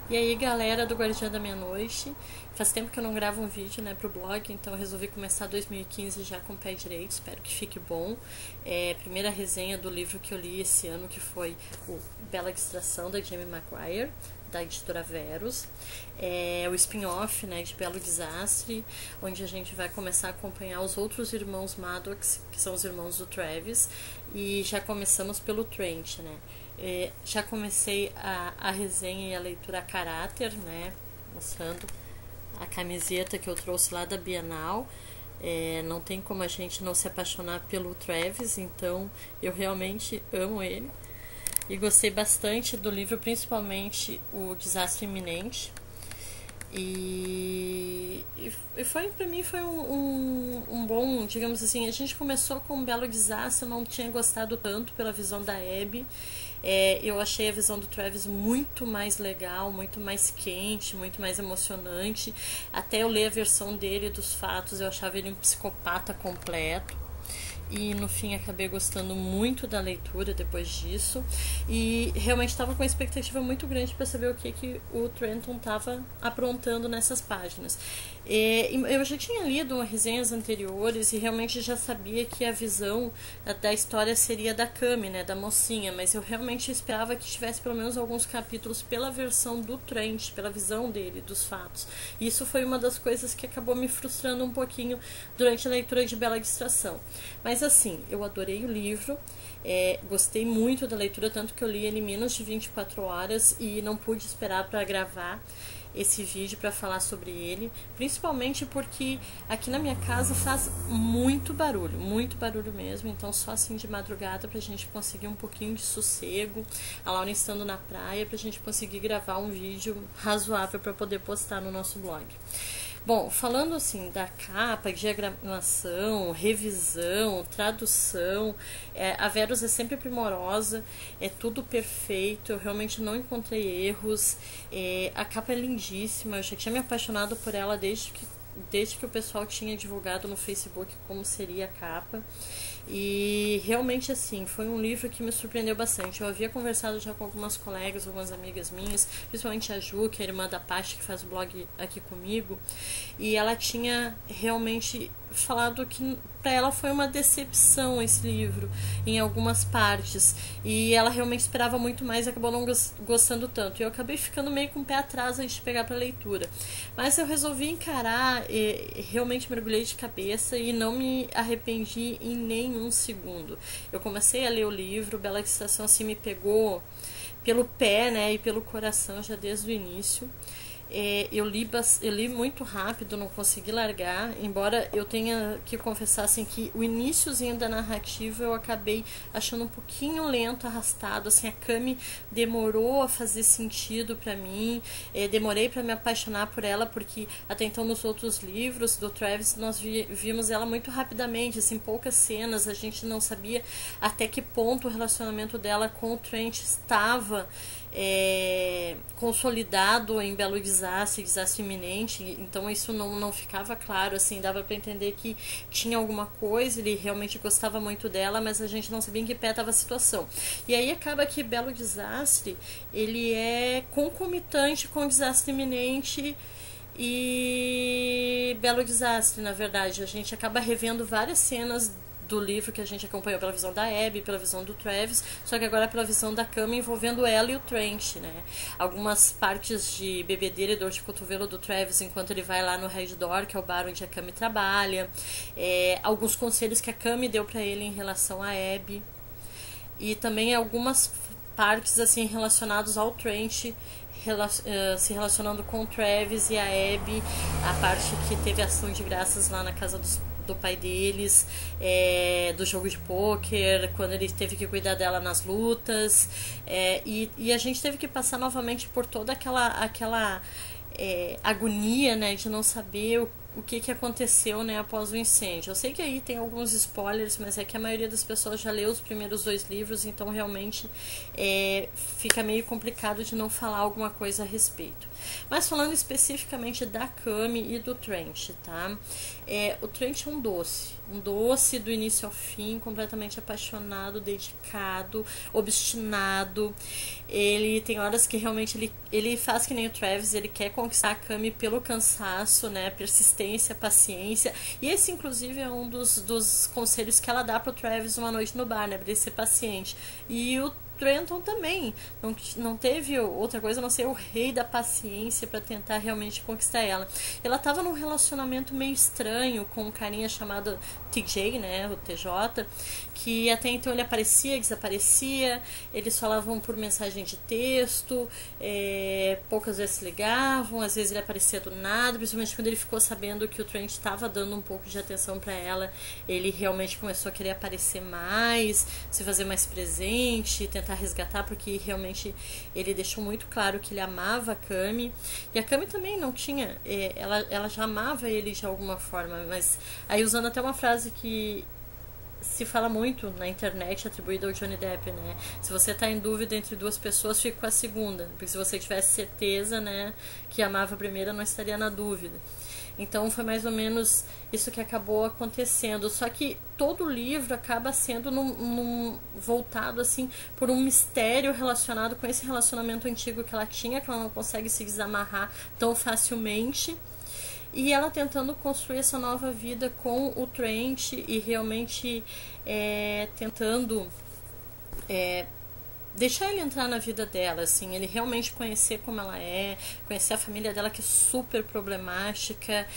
E aí, galera do Guardiã da Meia-Noite, faz tempo que eu não gravo um vídeo, né, pro blog, então eu resolvi começar 2015 já com o pé direito, espero que fique bom. Primeira resenha do livro que eu li esse ano, que foi o Bela Distração, da Jamie Maguire, da editora Verus. O spin-off, né, de Belo Desastre, onde a gente vai começar a acompanhar os outros irmãos Maddox, que são os irmãos do Travis, e já começamos pelo Trent, né. Já comecei a resenha e a leitura a caráter, né, mostrando a camiseta que eu trouxe lá da Bienal. Não tem como a gente não se apaixonar pelo Travis, então eu realmente amo ele. E gostei bastante do livro, principalmente o Desastre Iminente. E foi, pra mim, foi um bom, digamos assim, a gente começou com um belo desastre, eu não tinha gostado tanto pela visão da Abby. Eu achei a visão do Travis muito mais legal, muito mais quente, muito mais emocionante. Até eu ler a versão dele dos fatos, eu achava ele um psicopata completo. E no fim acabei gostando muito da leitura depois disso, e realmente estava com uma expectativa muito grande para saber o que o Trenton estava aprontando nessas páginas. Eu já tinha lido resenhas anteriores e realmente já sabia que a visão da história seria da Cami, né, da mocinha, mas eu realmente esperava que tivesse pelo menos alguns capítulos pela versão do Trent, pela visão dele, dos fatos. E isso foi uma das coisas que acabou me frustrando um pouquinho durante a leitura de Bela Distração. Mas assim, eu adorei o livro, gostei muito da leitura, tanto que eu li ele em menos de 24 horas e não pude esperar para gravar esse vídeo para falar sobre ele, principalmente porque aqui na minha casa faz muito barulho mesmo, então só assim de madrugada pra gente conseguir um pouquinho de sossego, a Laura estando na praia, pra gente conseguir gravar um vídeo razoável para poder postar no nosso blog. Bom, falando assim da capa, diagramação, revisão, tradução, a Verus é sempre primorosa, é tudo perfeito, eu realmente não encontrei erros, a capa é lindíssima, eu já tinha me apaixonado por ela desde que o pessoal tinha divulgado no Facebook como seria a capa. E realmente assim, foi um livro que me surpreendeu bastante. Eu havia conversado já com algumas colegas, algumas amigas minhas, principalmente a Ju, que é a irmã da Paty, que faz o blog aqui comigo, e ela tinha realmente falado que para ela foi uma decepção esse livro em algumas partes, e ela realmente esperava muito mais e acabou não gostando tanto, e eu acabei ficando meio com o pé atrás antes de pegar para leitura, mas eu resolvi encarar, realmente mergulhei de cabeça e não me arrependi em nenhum segundo. Eu comecei a ler o livro, Bela Estação assim me pegou pelo pé, né, e pelo coração já desde o início. Eu li muito rápido, não consegui largar, embora eu tenha que confessar assim, que o iniciozinho da narrativa eu acabei achando um pouquinho lento, arrastado, assim, a Cami demorou a fazer sentido pra mim, demorei pra me apaixonar por ela, porque até então nos outros livros do Travis nós vimos ela muito rapidamente, assim, poucas cenas, a gente não sabia até que ponto o relacionamento dela com o Trent estava consolidado em Belo Desastre Iminente, então isso não ficava claro, assim, dava para entender que tinha alguma coisa, ele realmente gostava muito dela, mas a gente não sabia em que pé estava a situação. E aí acaba que Belo Desastre, ele é concomitante com Desastre Iminente e Belo Desastre, na verdade. A gente acaba revendo várias cenas do livro que a gente acompanhou pela visão da Abby, pela visão do Travis, só que agora pela visão da Cami, envolvendo ela e o Trent, né? Algumas partes de bebedeira e dor de cotovelo do Travis enquanto ele vai lá no Red Door, que é o bar onde a Cami trabalha, alguns conselhos que a Cami deu pra ele em relação a Abby, e também algumas partes assim relacionadas ao Trent, se relacionando com o Travis e a Abby, a parte que teve ação de graças lá na casa do pai deles, do jogo de pôquer, quando ele teve que cuidar dela nas lutas, e a gente teve que passar novamente por toda aquela agonia, né, de não saber o que aconteceu, né, após o incêndio. Eu sei que aí tem alguns spoilers, mas é que a maioria das pessoas já leu os primeiros 2 livros, então realmente fica meio complicado de não falar alguma coisa a respeito. Mas falando especificamente da Cami e do Trent, tá? O Trent é um doce. Um doce do início ao fim, completamente apaixonado, dedicado, obstinado. Ele tem horas que realmente ele faz que nem o Travis, ele quer conquistar a Cami pelo cansaço, né? Persistência, paciência. E esse, inclusive, é um dos conselhos que ela dá pro Travis uma noite no bar, né? Pra ele ser paciente. E o Trenton também não teve outra coisa a não ser o rei da paciência para tentar realmente conquistar ela. Ela estava num relacionamento meio estranho com um carinha chamado TJ, né, o TJ, que até então ele aparecia, desaparecia, eles falavam por mensagem de texto, poucas vezes ligavam, às vezes ele aparecia do nada, principalmente quando ele ficou sabendo que o Trent estava dando um pouco de atenção para ela, ele realmente começou a querer aparecer mais, se fazer mais presente, tentar resgatar, porque realmente ele deixou muito claro que ele amava a Cami, e a Cami também não tinha, ela já amava ele de alguma forma, mas aí usando até uma frase que se fala muito na internet atribuída ao Johnny Depp, né? Se você tá em dúvida entre duas pessoas, fique com a segunda, porque se você tivesse certeza, né, que amava a primeira, não estaria na dúvida. Então foi mais ou menos isso que acabou acontecendo. Só que todo o livro acaba sendo voltado assim por um mistério relacionado com esse relacionamento antigo que ela tinha, que ela não consegue se desamarrar tão facilmente. E ela tentando construir essa nova vida com o Trent e realmente tentando deixar ele entrar na vida dela, assim, ele realmente conhecer como ela é, conhecer a família dela, que é super problemática.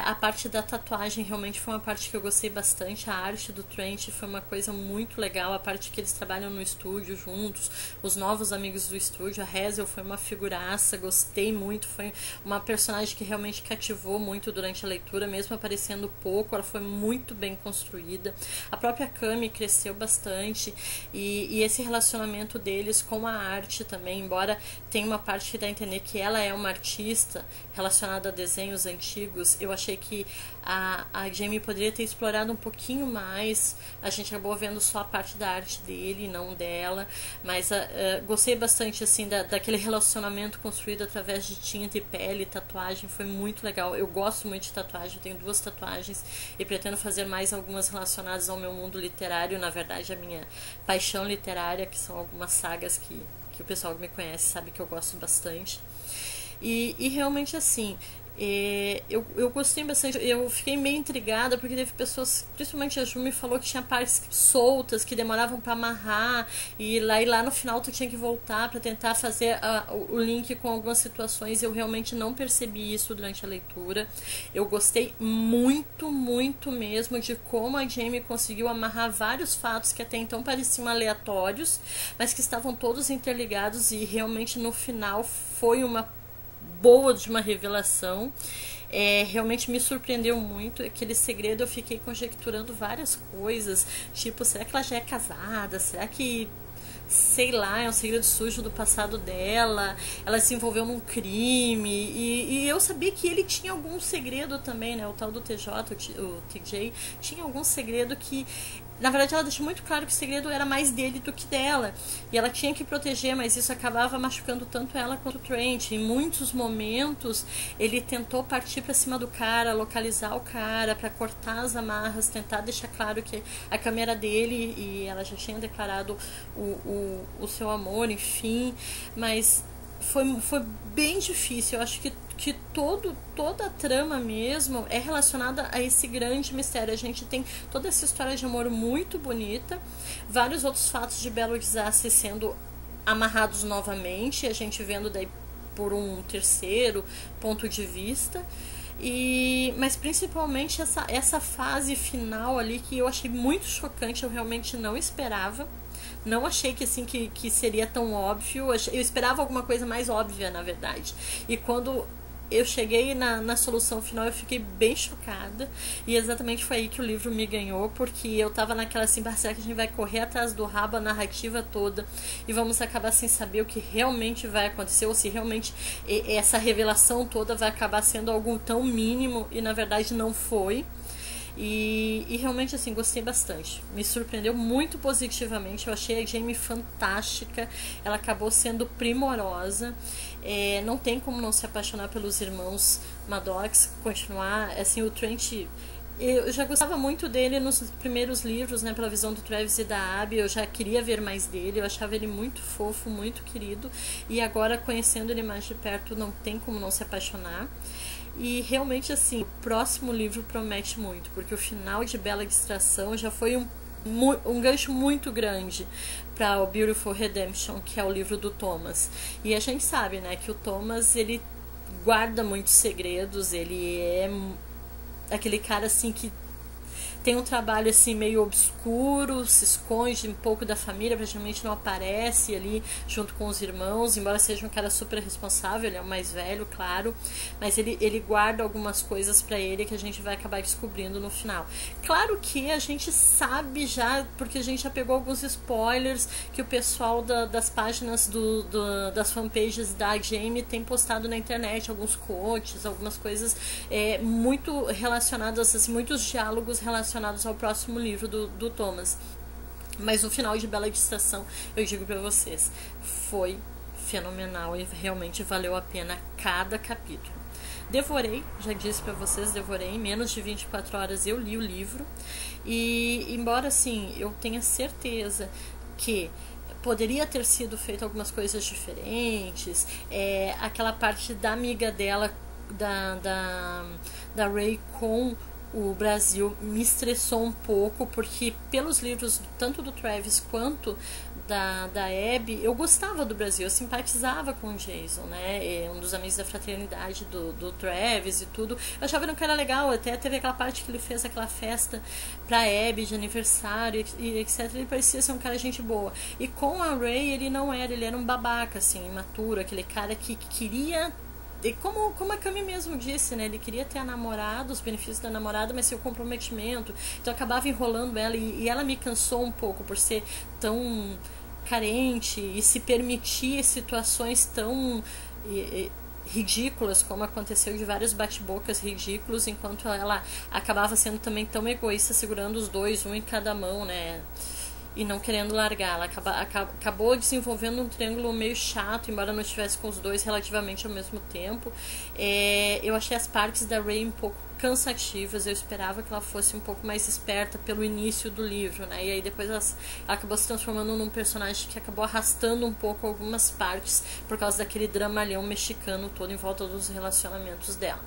A parte da tatuagem realmente foi uma parte que eu gostei bastante, a arte do Trent foi uma coisa muito legal, a parte que eles trabalham no estúdio juntos, os novos amigos do estúdio, a Hazel foi uma figuraça, gostei muito, foi uma personagem que realmente cativou muito durante a leitura, mesmo aparecendo pouco, ela foi muito bem construída, a própria Cami cresceu bastante, e esse relacionamento deles com a arte também, embora tenha uma parte que dá a entender que ela é uma artista relacionada a desenhos antigos, eu achei que a Jamie poderia ter explorado um pouquinho mais, a gente acabou vendo só a parte da arte dele, não dela, mas gostei bastante assim daquele relacionamento construído através de tinta e pele, tatuagem, foi muito legal, eu gosto muito de tatuagem, eu tenho 2 tatuagens e pretendo fazer mais algumas relacionadas ao meu mundo literário, na verdade a minha paixão literária, que são algumas sagas que o pessoal que me conhece sabe que eu gosto bastante. E realmente assim, eu gostei bastante, eu fiquei meio intrigada porque teve pessoas, principalmente a Ju me falou que tinha partes soltas que demoravam para amarrar e lá no final tu tinha que voltar para tentar fazer o link com algumas situações. Eu realmente não percebi isso durante a leitura. Eu gostei muito, muito mesmo de como a Jamie conseguiu amarrar vários fatos que até então pareciam aleatórios, mas que estavam todos interligados, e realmente no final foi uma boa de uma revelação. Realmente me surpreendeu muito aquele segredo. Eu fiquei conjecturando várias coisas, tipo, será que ela já é casada? Será que, sei lá, é um segredo sujo do passado dela? Ela se envolveu num crime? E eu sabia que ele tinha algum segredo também, né? O tal do TJ, o TJ, tinha algum segredo que, na verdade, ela deixou muito claro que o segredo era mais dele do que dela. E ela tinha que proteger, mas isso acabava machucando tanto ela quanto o Trent. Em muitos momentos, ele tentou partir para cima do cara, localizar o cara, para cortar as amarras, tentar deixar claro que a câmera dele, e ela já tinha declarado o seu amor, enfim. Mas foi bem difícil. Eu acho que toda a trama mesmo é relacionada a esse grande mistério. A gente tem toda essa história de amor muito bonita, vários outros fatos de Belo Desastre sendo amarrados novamente, a gente vendo daí por um terceiro ponto de vista, mas principalmente essa fase final ali que eu achei muito chocante, eu realmente não esperava. Não achei que assim que seria tão óbvio. Eu esperava alguma coisa mais óbvia, na verdade. E quando eu cheguei na solução final, eu fiquei bem chocada. E exatamente foi aí que o livro me ganhou, porque eu tava naquela assim, será que a gente vai correr atrás do rabo a narrativa toda e vamos acabar sem saber o que realmente vai acontecer, ou se realmente essa revelação toda vai acabar sendo algo tão mínimo, e na verdade não foi. E realmente assim, gostei bastante, me surpreendeu muito positivamente. Eu achei a Jamie fantástica, ela acabou sendo primorosa. Não tem como não se apaixonar pelos irmãos Maddox, continuar assim, o Trent Eu já gostava muito dele nos primeiros livros, né, pela visão do Travis e da Abby. Eu já queria ver mais dele, eu achava ele muito fofo, muito querido, e agora conhecendo ele mais de perto não tem como não se apaixonar. E realmente assim, o próximo livro promete muito, porque o final de Bela Distração já foi um gancho muito grande para o Beautiful Redemption, que é o livro do Thomas. E a gente sabe, né, que o Thomas, ele guarda muitos segredos, ele é aquele cara assim que tem um trabalho assim meio obscuro, se esconde um pouco da família, praticamente não aparece ali junto com os irmãos, embora seja um cara super responsável, ele é o mais velho, claro, mas ele guarda algumas coisas pra ele que a gente vai acabar descobrindo no final. Claro que a gente sabe já, porque a gente já pegou alguns spoilers que o pessoal das páginas das fanpages da Jamie tem postado na internet, alguns quotes, algumas coisas muito relacionadas, assim, muitos diálogos relacionados ao próximo livro do Thomas. Mas no final de Bela Distração, eu digo pra vocês, foi fenomenal e realmente valeu a pena cada capítulo. Devorei, já disse pra vocês, devorei, em menos de 24 horas eu li o livro. E embora assim, eu tenha certeza que poderia ter sido feito algumas coisas diferentes, aquela parte da amiga dela, da Ray com o Brasil, me estressou um pouco, porque pelos livros tanto do Travis quanto da Abby, eu gostava do Brasil, eu simpatizava com o Jason, né? Um dos amigos da fraternidade do Travis e tudo. Eu achava que era legal, até teve aquela parte que ele fez aquela festa pra Abby de aniversário e etc. Ele parecia ser um cara gente boa. E com a Ray ele não era, ele era um babaca, assim, imaturo, aquele cara que queria. E como a Cami mesmo disse, né? Ele queria ter a namorada, os benefícios da namorada, mas sem o comprometimento. Então acabava enrolando ela e ela me cansou um pouco por ser tão carente e se permitir situações tão ridículas, como aconteceu de vários bate-bocas ridículos, enquanto ela acabava sendo também tão egoísta, segurando os dois, um em cada mão, né? E não querendo largar. Ela acabou desenvolvendo um triângulo meio chato, embora não estivesse com os dois relativamente ao mesmo tempo. Eu achei as partes da Ray um pouco cansativas, eu esperava que ela fosse um pouco mais esperta pelo início do livro, né? E aí depois ela acabou se transformando num personagem que acabou arrastando um pouco algumas partes por causa daquele dramalhão mexicano todo em volta dos relacionamentos dela.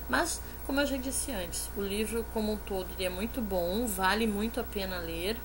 Mas, como eu já disse antes, o livro como um todo ele é muito bom, vale muito a pena ler.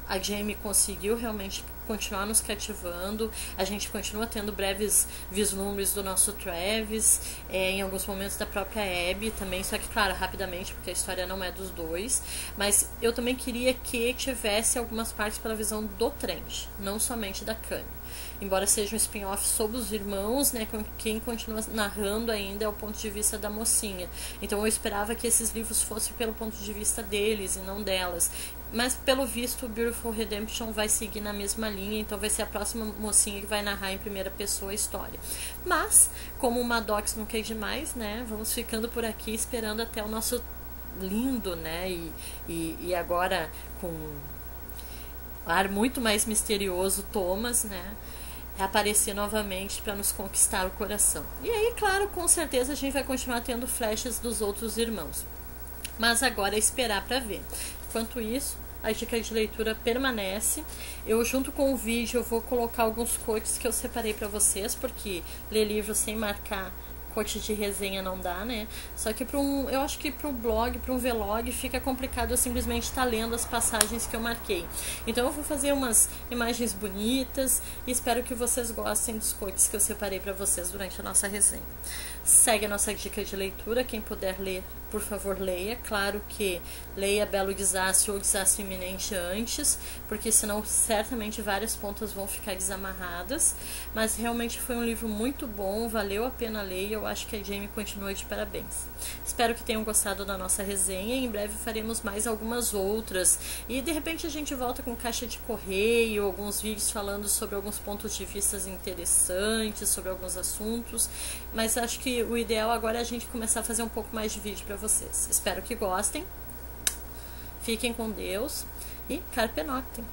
A Jamie conseguiu realmente continuar nos cativando, a gente continua tendo breves vislumbres do nosso Travis, em alguns momentos da própria Abby também, só que claro, rapidamente, porque a história não é dos dois, mas eu também queria que tivesse algumas partes pela visão do Trent, não somente da Cami. Embora seja um spin-off sobre os irmãos, né, quem continua narrando ainda é o ponto de vista da mocinha. Então eu esperava que esses livros fossem pelo ponto de vista deles e não delas. Mas pelo visto o Beautiful Redemption vai seguir na mesma linha, então vai ser a próxima mocinha que vai narrar em primeira pessoa a história. Mas, como o Maddox não quer demais, né, vamos ficando por aqui esperando até o nosso lindo, né, e agora com um ar muito mais misterioso Thomas, né, aparecer novamente para nos conquistar o coração. E aí, claro, com certeza a gente vai continuar tendo flechas dos outros irmãos. Mas agora é esperar para ver. Enquanto isso, a dica de leitura permanece. Eu, junto com o vídeo, eu vou colocar alguns quotes que eu separei para vocês, porque ler livro sem marcar quote de resenha não dá, né? Só que eu acho que para um blog, para um vlog, fica complicado eu simplesmente estar lendo as passagens que eu marquei. Então eu vou fazer umas imagens bonitas e espero que vocês gostem dos quotes que eu separei para vocês durante a nossa resenha. Segue a nossa dica de leitura, quem puder ler, por favor, leia. Claro que leia Belo Desastre ou Desastre Iminente antes, porque senão certamente várias pontas vão ficar desamarradas. Mas realmente foi um livro muito bom, valeu a pena ler e eu acho que a Jamie continua de parabéns. Espero que tenham gostado da nossa resenha e em breve faremos mais algumas outras. E de repente a gente volta com caixa de correio, alguns vídeos falando sobre alguns pontos de vista interessantes, sobre alguns assuntos. Mas acho que o ideal agora é a gente começar a fazer um pouco mais de vídeo para vocês. Espero que gostem. Fiquem com Deus e Carpe Noctem.